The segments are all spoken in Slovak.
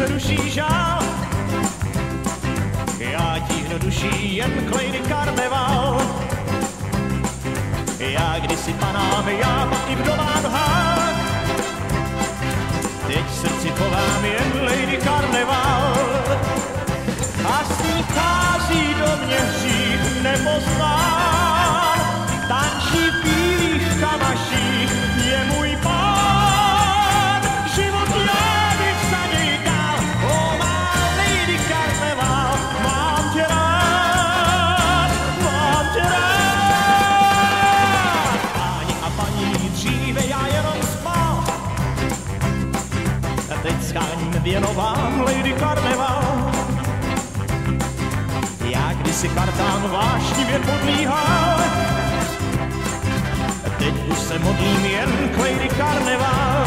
se ruší žál. Já tíhnu duší jen k Lady Karneval. Já kdysi panám, já pak i vdovám hák. Teď v srdci chovám jen Lady Karneval. A s ní chází do mě hřích nepoznán. Tančí v bílých kamaších, je můj pán. Život já bych za něj dal, o má Lady Karneval. Mám tě rád, mám tě rád. Páni a paní, dříve já jenom spal. A teď sháním věnovám Lady Karneval. Já kdysi kartám vášnivě podlíhal. Teď už se modlím jen k Lady Karneval.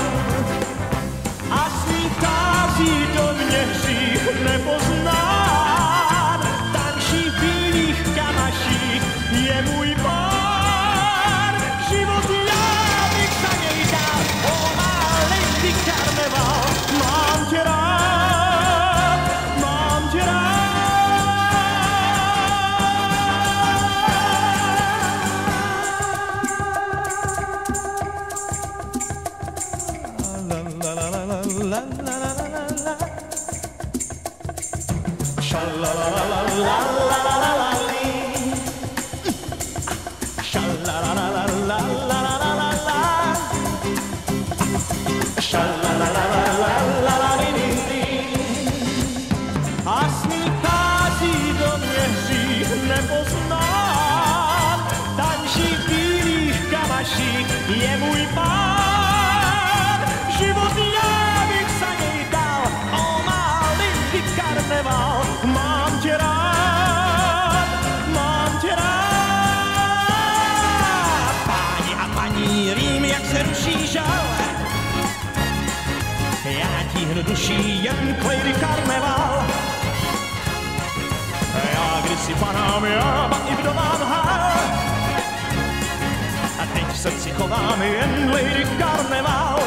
A s ní chází do mě hřích nepoznán. Tančí v bílých kamaších, je můj pán. Život já bych za něj dal, o má Lady Karneval. Mám tě rád, mám tě rád. A s ní chází do mě hřích nepoznán. Tančí v bílých kamaších, je můj pán. Život já bych za něj dal, o má Lady Karneval. Mám tě rád, mám tě rád. Páni a paní, vím, jak se ruší žal. Já tíhnu duší jen k Lady Karneval. Já kdysi panám, já pak i vdovám hál. A teď v srdci chovám jen Lady Karneval.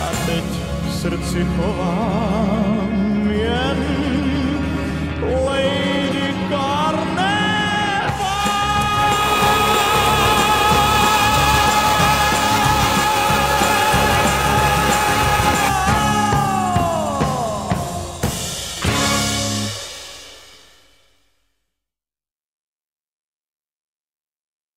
A teď v srdci chovám jen Lady